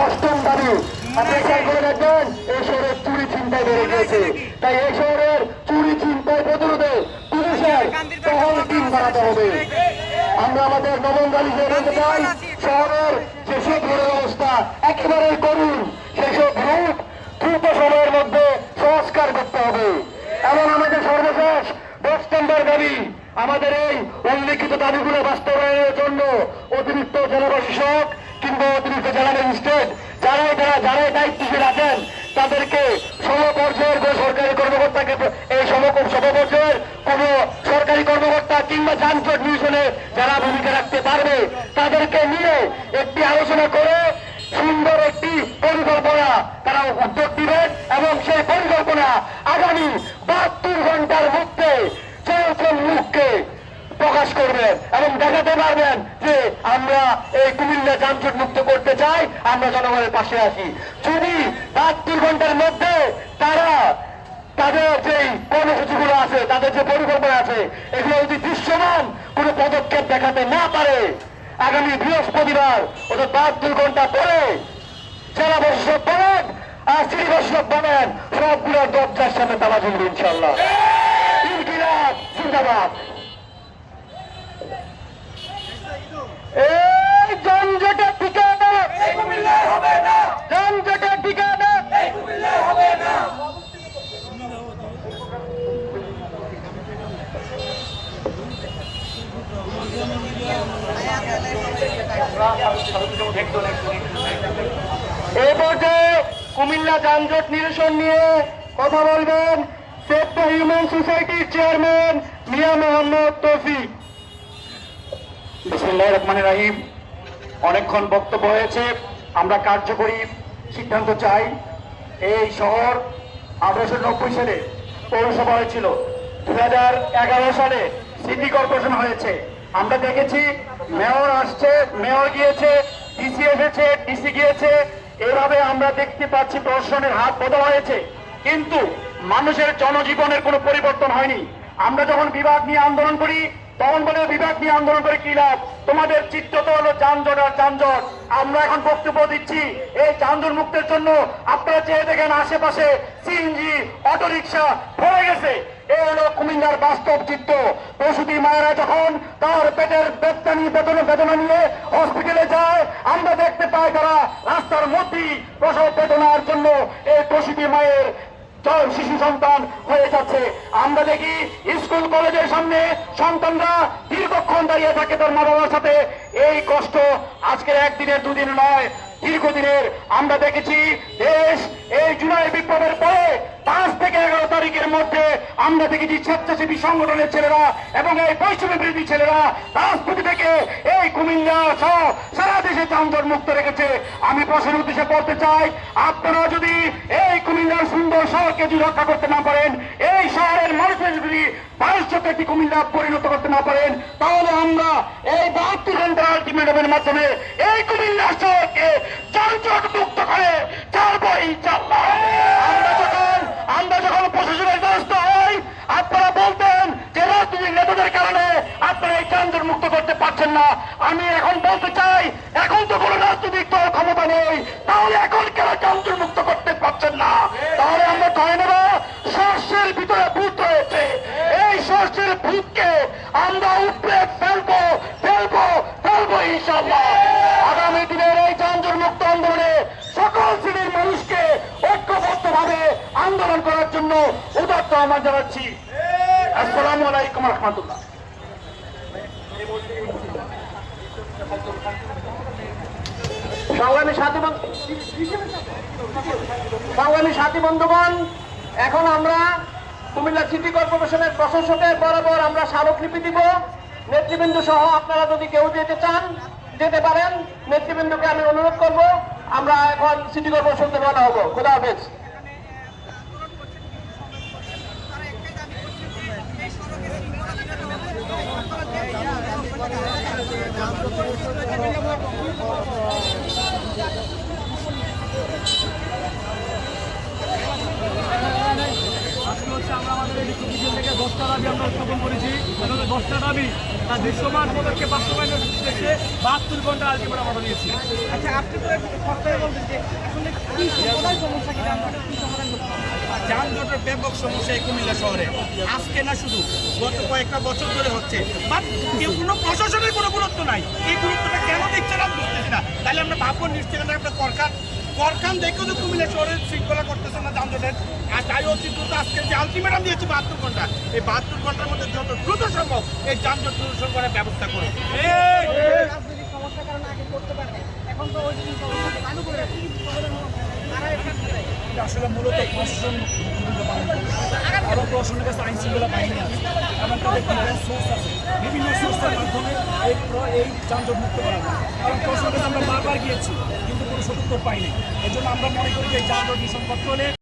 অষ্টম দাবি। আপনি খেয়াল করে দেখবেন এই শহরের চুরি চিন্তায় বেড়ে গিয়েছে। তাই এই শহরের চুরি চিন্তায় প্রতিরোধে পুলিশের টহল টিম বাড়াতে হবে। আমরা আমাদের নবম দাবিকে বলতে চাই, শহরের যেসব রোডের অবস্থা একেবারে করুন, সেসব রূপ দ্রুত সময়ের মধ্যে সংস্কার করতে হবে। এবং আমাদের সর্বশেষ 10 নম্বর দাবি, আমাদের এই উল্লিখিত দাবিগুলো বাস্তবায়নের জন্য অতিরিক্ত জেলা প্রশাসক কিংবা অতিরিক্ত জেলা ম্যাজিস্ট্রেট যারাই দায়িত্বশীল আছেন তাদেরকে সমপর্যায়ের কোন সরকারি কর্মকর্তাকে এই সমপর্যায়ের কোন সরকারি কর্মকর্তা কিংবা যানজট নিরসনে যারা ভূমিকা রাখতে পারবে তাদেরকে নিয়ে একটি আলোচনা করে সুন্দর একটি পরিকল্পনা তারা উদ্যোগ দিবেন এবং সেই পরিকল্পনা আগামী 72 ঘন্টার মধ্যে চৌচল মুখকে প্রকাশ করবেন এবং দেখাতে পারবেন যে আমরা এই কুমিল্লা যানজট মুক্ত করতে চাই, আমরা জনগণের পাশে আছি। যদি 72 ঘন্টার মধ্যে তারা তাদের যে কর্মসূচিগুলো আছে, তাদের যে পরিকল্পনা আছে, এগুলো যদি দৃশ্যমান কোন পদক্ষেপ দেখাতে না পারে, আগামী বৃহস্পতিবার ওদের 72 ঘন্টা পরে জেলা প্রশাসক বলেন আর সিটি প্রশাসক বলেন সবগুলোর দরজার সামনে তালা ঝুলবে ইনশাল্লাহ। ইনকিলাব জিন্দাবাদ। এই যানজটের ঠিকানা হবে না, যানজটের ঠিকানা হবে না। এই পর্যায়ে কুমিল্লা যানজট নিরসন নিয়ে কথা বলবেন সেভ দ্য হিউম্যান সোসাইটির চেয়ারম্যান মিয়া মোহাম্মদ তৌফিক। বিসমিল্লাহির রহমানির রহিম। অনেকক্ষণ বক্তব্য হয়েছে, আমরা কার্যকরী সিদ্ধান্ত চাই। এই শহর 1890 সালে পৌরসভা হয়েছিল, 2011 সালে সিটি কর্পোরেশন হয়েছে। আমরা দেখেছি মেয়র আসছে, মেয়র গিয়েছে, ডিসি এসেছে, ডিসি গিয়েছে, এভাবে আমরা দেখতে পাচ্ছি প্রশাসনের হাত বদল হয়েছে, কিন্তু মানুষের জনজীবনের কোনো পরিবর্তন হয়নি। আমরা যখন বিভাগ নিয়ে আন্দোলন করি তখন বলে বিভাগ নিয়ে আন্দোলন করে কি লাভ, তোমাদের চিত্র তো হলো যানজট আর যানজট। আমরা এখন বক্তব্য দিচ্ছি এই যানজট মুক্তের জন্য আপনারা চেয়ে দেখেন আশেপাশে সিএনজি অটোরিকশা ভরে গেছে। এই হলো কুমিল্লার বাস্তব চিত্র। প্রসূতি মায়েরা যখন তার পেটের বেদনা নিয়ে হসপিটালে যায়, আমরা দেখতে পাই তারা রাস্তার মধ্যেই প্রসব বেদনার জন্য এই প্রসূতি মায়ের শিশু সন্তান হয়ে যাচ্ছে। আমরা দেখি স্কুল কলেজের সামনে সন্তানরা দীর্ঘক্ষণ দাঁড়িয়ে থাকে তার মা বাবার সাথে। এই কষ্ট আজকের একদিনের দুদিন নয়, দীর্ঘদিনের। আমরা দেখেছি দেশ এই জুলাই বিপ্লবের পরে 5 থেকে 11 তারিখের মধ্যে আমরা দেখেছি স্বেচ্ছাসেবী সংগঠনের ছেলেরা এবং এই বৈষম্য বিরোধী ছেলেরা রাজপথে থেকে এই কুমিল্লা সহ সারা দেশে যানজট মুক্ত রেখেছে। আমি প্রশ্নের উদ্দেশ্যে বলতে চাই, আপনারা যদি এই কুমিল্লার সুন্দর শহরকে যদি রক্ষা করতে না পারেন, এই শহরের মানুষের যদি ভবিষ্যতে একটি কুমিল্লা পরিণত করতে না পারেন, তাহলে আমরা এই 72 ঘন্টার আলটিমেটামের মাধ্যমে এই কুমিল্লা শহরকে যানজট মুক্ত করে ছাড়বো ইনশাআল্লাহ। আমরা যখন প্রশাসনের ব্যবস্থ হই, আপনারা বলতেন যে রাজনৈতিক নেতাদের কারণে আপনারা এই যানজট মুক্ত করতে পারছেন না। আমি এখন বলতে চাই, এখন তো কোনো রাজনৈতিক দল ক্ষমতা নেই, তাহলে এখন কেন যানজট মুক্ত করতে পারছেন না? তাহলে আমরা ধরে নেব শস্যের ভিতরে ভূত রয়েছে, এই শস্যের ভূতকে আমরা উপরে ফেলবো ইনশাআল্লাহ। আগামী দিনের এই যানজট মুক্ত আন্দোলনে সকল শ্রেণীর মানুষকে ঐক্যবদ্ধভাবে আন্দোলন করার জন্য উদাত্ত আহ্বান জানাচ্ছি। আসসালামু আলাইকুম রহমতুল্লাহ। সংগ্রামী সাথী বন্ধুগণ, এখন আমরা কুমিল্লা সিটি কর্পোরেশনের প্রশাসকের বরাবর আমরা স্মারকলিপি দিব। নেতৃবৃন্দ সহ আপনারা যদি কেউ যেতে চান যেতে পারেন। নেতৃবৃন্দকে আমি অনুরোধ করব, আমরা এখন সিটি কর্পোরেশন থেকে রওনা হবো। খোদা হাফেজ। আমরা আমাদের এই থেকে 10টা দাবি আমরা উত্থাপন করেছি। 10টা দাবি তার দৃশ্যমান পদক্ষেপ বাস্তবায়নের উদ্দেশ্যে 72 ঘন্টা আলটিমেটাম অর্ডার দিয়েছি। আচ্ছা, আপনি তো একটু সরকারে বলবেন যে আসলে কি কোথায় সমস্যা, কি যানজটের কি সমাধান করতে হবে? যানজটের ব্যাপক সমস্যা এই কুমিল্লা শহরে আজকে না, শুধু গত কয়েকটা বছর ধরে হচ্ছে, বাট কেউ কোনো প্রশাসনের কোনো গুরুত্ব নাই। এই গুরুত্বটা কেন দিচ্ছে না বুঝতেছি না। তাহলে আমরা ভাববো নিশ্চয়ই একটা করখান দেখেও তো কুমিল্লা শহরের শৃঙ্খলা করতেছে না যানজটের। আর তাই অতি দ্রুত আজকে যে আলটিমেটাম দিয়েছি 72 ঘন্টা, এই 72 ঘন্টার মধ্যে যত দ্রুত সম্ভব এই যানজট নিরসন করার ব্যবস্থা করো। রাজনৈতিক সমস্যার কারণে আগে করতে পারে, এখন তো ওই জিনিস সমস্যা চালু করে রাখছে, কিন্তু তারা এখানে আসলে মূলত প্রশাসন ভূমিকা পালন করছে। আরও প্রশাসনের কাছে আইন শৃঙ্খলা বাহিনী আছে এবং তাদের ক্লিয়ারেন্স সোর্স আছে, বিভিন্ন সোর্সের মাধ্যমে এই যানজট মুক্ত করা যায়। কারণ প্রশাসনের কাছে আমরা বারবার গিয়েছি কিন্তু কোনো সদুত্তর পাইনি। এই জন্য আমরা মনে করি যে এই যানজট নিরসন করতে হলে